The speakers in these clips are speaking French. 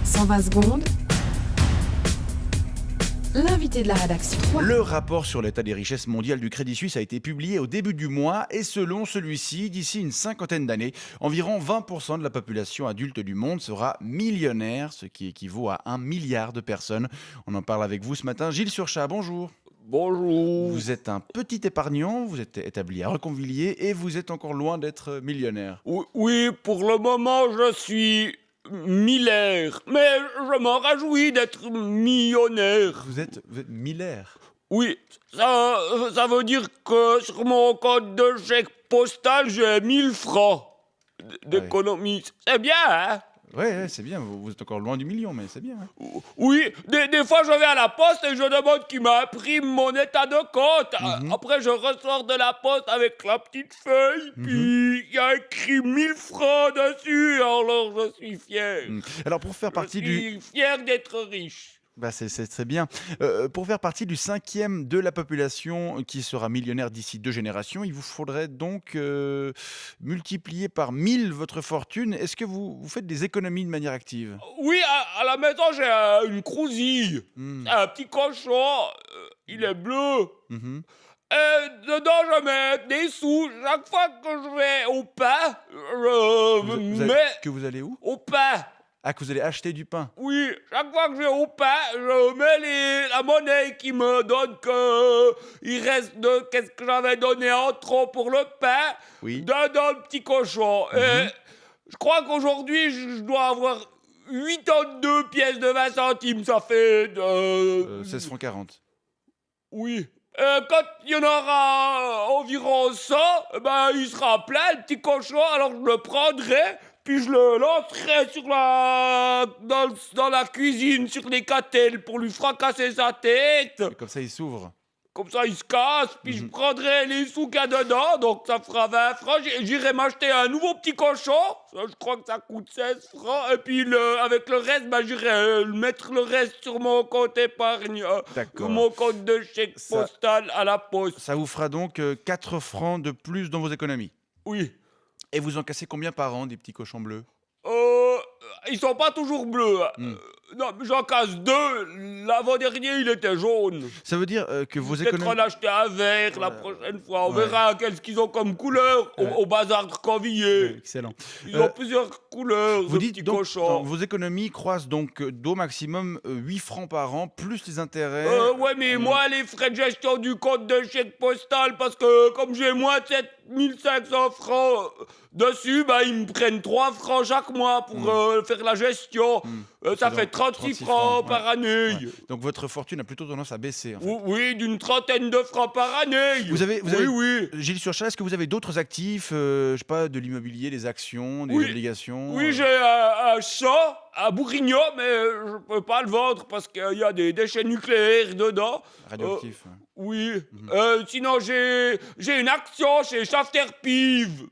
120 secondes. L'invité de la rédaction. Le rapport sur l'état des richesses mondiales du Crédit Suisse a été publié au début du mois et selon celui-ci, d'ici une cinquantaine d'années, environ 20% de la population adulte du monde sera millionnaire, ce qui équivaut à 1 milliard de personnes. On en parle avec vous ce matin. Gilles Surchat, bonjour. Bonjour. Vous êtes un petit épargnant, vous êtes établi à Reconvilliers et vous êtes encore loin d'être millionnaire. Oui, pour le moment, je suis millaire, mais je m'en réjouis d'être millionnaire. Vous êtes millaire. Oui, ça veut dire que sur mon compte de chèque postal, j'ai 1000 francs d'économie. C'est bien, hein? Ouais, c'est bien, vous êtes encore loin du million, mais c'est bien. Hein. Oui, des fois je vais à la poste et je demande qu'il m'imprime mon état de compte. Après je ressors de la poste avec la petite feuille, puis il y a écrit 1000 francs dessus, alors je suis fier. Alors pour faire partie Je suis fier d'être riche. c'est très bien. Pour faire partie du 5e de la population qui sera millionnaire d'ici 2 générations, il vous faudrait donc multiplier par 1000 votre fortune. Est-ce que vous faites des économies de manière active? Oui, à la maison j'ai une crousille, un petit cochon, il est bleu. Et dedans je mets des sous. Chaque fois que je vais au pain, je mets Que vous allez où? au pain. Ah, que vous allez acheter du pain. Oui, chaque fois que je vais au pain, je mets la monnaie qui me donne que il reste de qu'est-ce que j'avais donné en trop pour le pain, Oui. dans le petit cochon. Et je crois qu'aujourd'hui, je dois avoir 82 pièces de 20 centimes, ça fait 16 francs 40. Oui. Quand il y en aura environ 100, ben, il sera plein, le petit cochon, alors je le prendrai, puis je le lancerai dans la cuisine, sur les catelles, pour lui fracasser sa tête. Et comme ça, il s'ouvre. Comme ça, il se casse, puis je prendrai les sous qu'il y a dedans, donc ça fera 20 francs. J'irai m'acheter un nouveau petit cochon, ça, je crois que ça coûte 16 francs, et puis avec le reste, ben, j'irai mettre le reste sur mon compte épargne, D'accord. mon compte de chèque postal à la poste. Ça vous fera donc 4 francs de plus dans vos économies. Oui. Et vous en cassez combien par an, des petits cochons bleus? Ils sont pas toujours bleus. Non, mais j'en casse 2. L'avant-dernier, il était jaune. Ça veut dire que vos Peut-être économies... en acheter un vert la prochaine fois. On verra qu'est-ce qu'ils ont comme couleur au bazar de Reconvilliers. Excellent. Ils ont plusieurs couleurs, Vous de dites petits donc cochons. vos économies croissent donc d'au maximum 8 francs par an, plus les intérêts. Ouais, mais moi, les frais de gestion du compte de chèque postal, parce que comme j'ai moins de 7500 francs dessus, bah, ils me prennent 3 francs chaque mois pour faire la gestion. Ça fait 36 francs par année. Ouais. Donc votre fortune a plutôt tendance à baisser. En fait. Oui, d'une trentaine de francs par année. Vous avez, Oui. Gilles Surchat, est-ce que vous avez d'autres actifs, je sais pas, de l'immobilier, des actions, des obligations? Oui, j'ai un champ à Bourguignon, mais je peux pas le vendre parce qu'il y a des déchets nucléaires dedans. Radioactifs. Oui. Sinon, j'ai une action chez Schafter-Pive.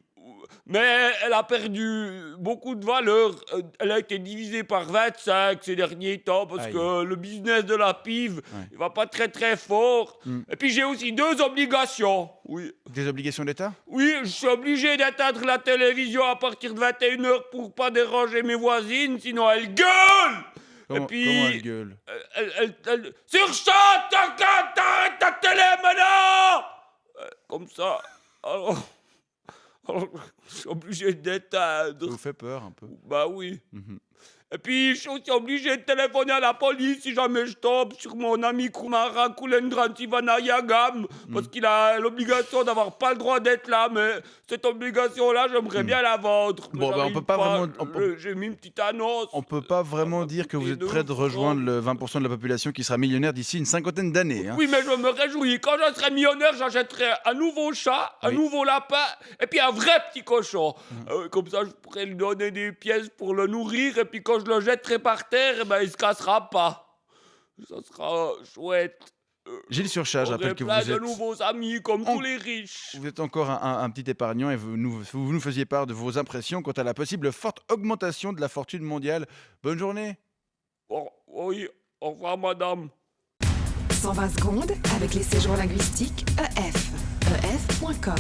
Mais elle a perdu beaucoup de valeur. Elle a été divisée par 25 ces derniers temps parce que le business de la pive, il va pas très très fort. Et puis j'ai aussi 2 obligations. Oui. Des obligations d'État? Oui, je suis obligé d'éteindre la télévision à partir de 21h pour pas déranger mes voisines, sinon elles gueulent. Comment elle gueule? Elle surchante, t'arrête ta télé maintenant. Comme ça. Alors, je suis obligé d'éteindre. Ça vous fait peur un peu? Bah oui. Et puis, je suis aussi obligé de téléphoner à la police si jamais je tombe sur mon ami Kumara Kulendran Sivanayagam, parce qu'il a l'obligation d'avoir pas le droit d'être là, mais cette obligation-là, j'aimerais bien la vendre. Bon, on peut pas vraiment... J'ai mis une petite annonce. On peut pas vraiment dire que vous êtes prêt de rejoindre le 20% de la population qui sera millionnaire d'ici une cinquantaine d'années. Hein. Oui, mais je me réjouis. Quand je serai millionnaire, j'achèterai un nouveau chat, un nouveau lapin, et puis un vrai petit cochon. Comme ça, je pourrais lui donner des pièces pour le nourrir, et puis quand je le jetterai par terre, eh ben, il se cassera pas. Ça sera chouette. Gilles Surchat, je rappelle que vous êtes... de nouveaux amis, comme tous les riches. Vous êtes encore un petit épargnant et vous nous faisiez part de vos impressions quant à la possible forte augmentation de la fortune mondiale. Bonne journée. Oui, au revoir madame. 120 secondes avec les séjours linguistiques EF. EF.com